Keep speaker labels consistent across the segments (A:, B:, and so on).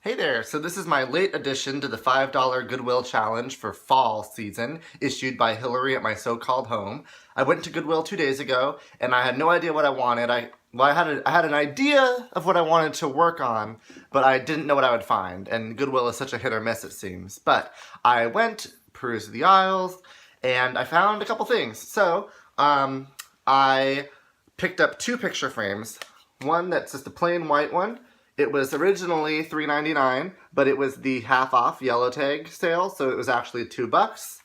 A: Hey there, so this is my late addition to the $5 Goodwill challenge for fall season, issued by Hillary at my so-called home. I went to Goodwill 2 days ago, and I had no idea what I wanted. I had an idea of what I wanted to work on, but I didn't know what I would find, and Goodwill is such a hit or miss, it seems. But I went, perused the aisles, and I found a couple things. I picked up two picture frames, one that's just a plain white one. It was originally $3.99, but it was the half off yellow tag sale, so it was actually $2.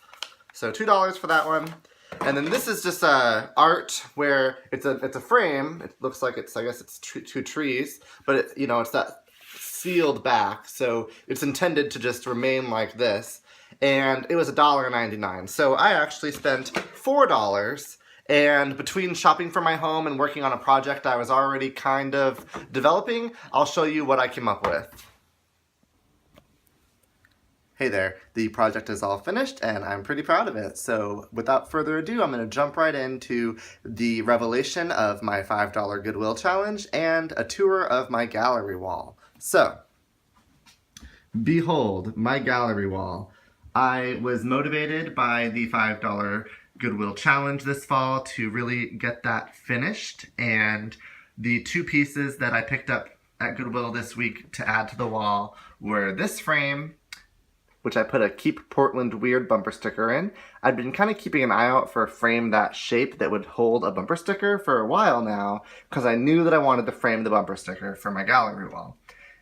A: So $2 for that one. And then this is just art where it's a frame. It looks like I guess it's two trees, but it's that sealed back, so it's intended to just remain like this. And it was $1.99. So I actually spent $4. And between shopping for my home and working on a project I was already kind of developing, I'll show you what I came up with. Hey there, the project is all finished and I'm pretty proud of it. So without further ado, I'm going to jump right into the revelation of my $5 Goodwill challenge and a tour of my gallery wall. So, behold my gallery wall. I was motivated by the $5 Goodwill challenge this fall to really get that finished, and the two pieces that I picked up at Goodwill this week to add to the wall were this frame, which I put a Keep Portland Weird bumper sticker in. I'd been kind of keeping an eye out for a frame that shape that would hold a bumper sticker for a while now, because I knew that I wanted to frame the bumper sticker for my gallery wall.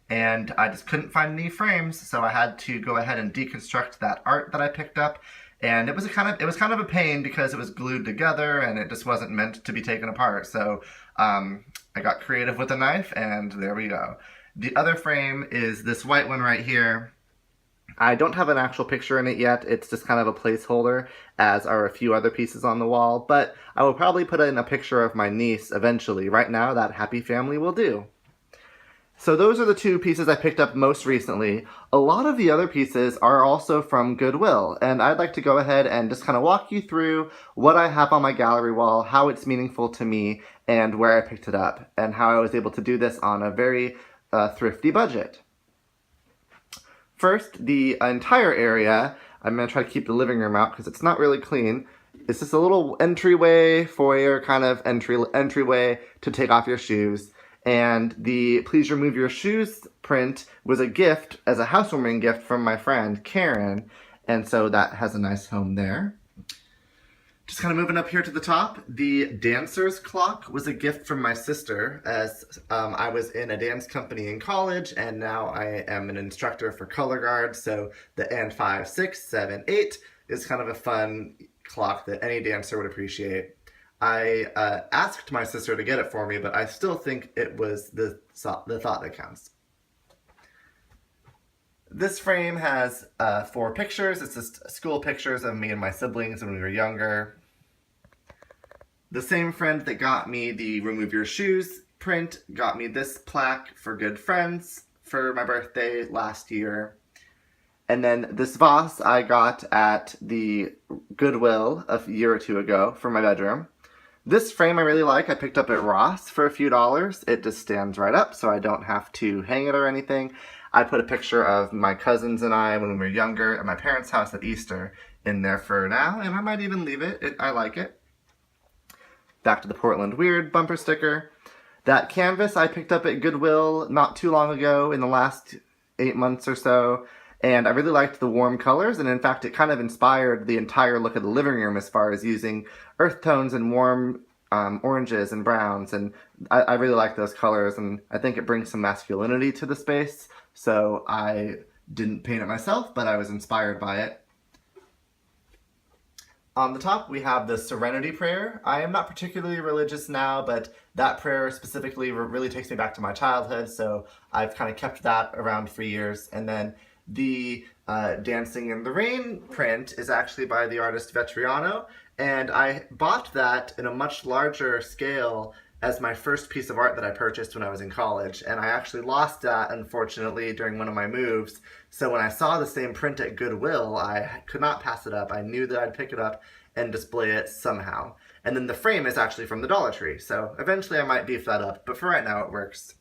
A: And I just couldn't find any frames, so I had to go ahead and deconstruct that art that I picked up. And it was kind of a pain because it was glued together and it just wasn't meant to be taken apart. So I got creative with a knife, and there we go. The other frame is this white one right here. I don't have an actual picture in it yet. It's just kind of a placeholder, as are a few other pieces on the wall. But I will probably put in a picture of my niece eventually. Right now, that happy family will do. So those are the two pieces I picked up most recently. A lot of the other pieces are also from Goodwill, and I'd like to go ahead and just kind of walk you through what I have on my gallery wall, how it's meaningful to me, and where I picked it up, and how I was able to do this on a very thrifty budget. First, the entire area, I'm going to try to keep the living room out because it's not really clean. It's just a little entryway, foyer kind of entryway to take off your shoes. And the Please Remove Your Shoes print was a gift, as a housewarming gift from my friend, Karen. And so that has a nice home there. Just kind of moving up here to the top, the dancer's clock was a gift from my sister, as I was in a dance company in college, and now I am an instructor for color guard. So the and 5, 6, 7, 8 is kind of a fun clock that any dancer would appreciate. I asked my sister to get it for me, but I still think it was the thought that counts. This frame has 4 pictures. It's just school pictures of me and my siblings when we were younger. The same friend that got me the Remove Your Shoes print got me this plaque for good friends for my birthday last year. And then this vase I got at the Goodwill a year or two ago for my bedroom. This frame I really like. I picked up at Ross for a few dollars. It just stands right up, so I don't have to hang it or anything. I put a picture of my cousins and I when we were younger at my parents' house at Easter in there for now, and I might even leave it. I like it. Back to the Portland Weird bumper sticker. That canvas I picked up at Goodwill not too long ago, in the last 8 months or so. And I really liked the warm colors, and in fact it kind of inspired the entire look of the living room as far as using earth tones and warm oranges and browns, and I really like those colors, and I think it brings some masculinity to the space, so I didn't paint it myself, but I was inspired by it. On the top we have the Serenity Prayer. I am not particularly religious now, but that prayer specifically really takes me back to my childhood, so I've kind of kept that around for years. And then the Dancing in the Rain print is actually by the artist Vetriano, and I bought that in a much larger scale as my first piece of art that I purchased when I was in college, and I actually lost that, unfortunately, during one of my moves. So when I saw the same print at Goodwill, I could not pass it up. I knew that I'd pick it up and display it somehow. And then the frame is actually from the Dollar Tree, so eventually I might beef that up, but for right now it works.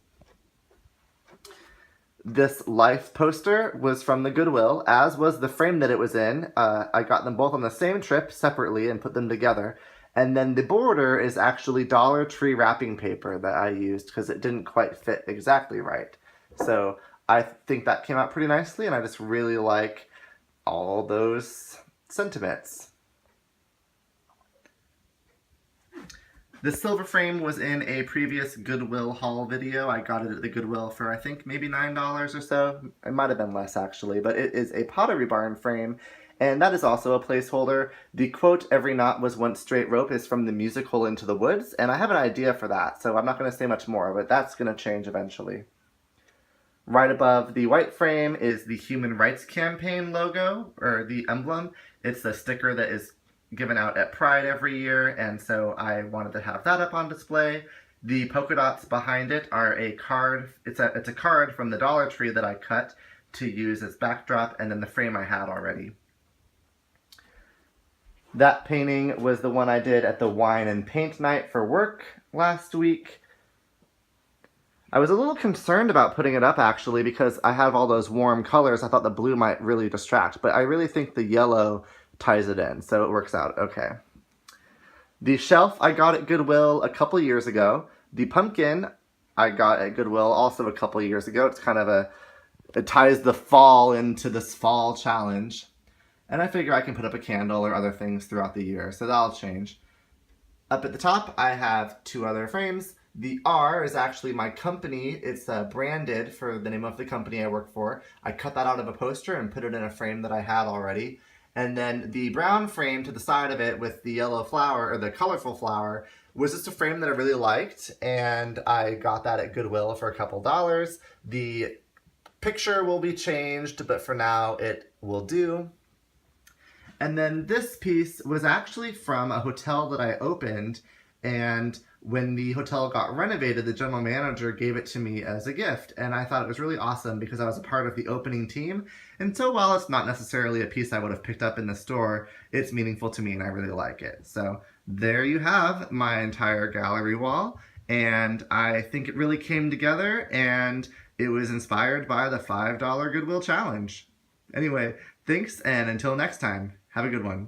A: This Life poster was from the Goodwill, as was the frame that it was in. I got them both on the same trip separately and put them together. And then the border is actually Dollar Tree wrapping paper that I used because it didn't quite fit exactly right. So I think that came out pretty nicely, and I just really like all those sentiments. This silver frame was in a previous Goodwill haul video. I got it at the Goodwill for, I think, maybe $9 or so. It might have been less, actually, but it is a Pottery Barn frame, and that is also a placeholder. The quote, "Every knot was once straight rope," is from the musical Into the Woods, and I have an idea for that, so I'm not going to say much more, but that's going to change eventually. Right above the white frame is the Human Rights Campaign logo, or the emblem. It's a sticker that is given out at Pride every year, and so I wanted to have that up on display. The polka dots behind it are a card. It's a card from the Dollar Tree that I cut to use as backdrop, and then the frame I had already. That painting was the one I did at the wine and paint night for work last week. I was a little concerned about putting it up, actually, because I have all those warm colors. I thought the blue might really distract, but I really think the yellow ties it in, so it works out okay. The shelf I got at Goodwill a couple years ago. The pumpkin I got at Goodwill also a couple years ago. It's kind of it ties the fall into this fall challenge. And I figure I can put up a candle or other things throughout the year, so that'll change. Up at the top, I have two other frames. The R is actually my company. It's branded for the name of the company I work for. I cut that out of a poster and put it in a frame that I had already. And then the brown frame to the side of it with the yellow flower, or the colorful flower, was just a frame that I really liked, and I got that at Goodwill for a couple dollars. The picture will be changed, but for now it will do. And then this piece was actually from a hotel that I opened, and when the hotel got renovated, the general manager gave it to me as a gift, and I thought it was really awesome because I was a part of the opening team. And so while it's not necessarily a piece I would have picked up in the store, it's meaningful to me and I really like it. So there you have my entire gallery wall, and I think it really came together, and it was inspired by the $5 Goodwill challenge. Anyway, thanks, and until next time, have a good one.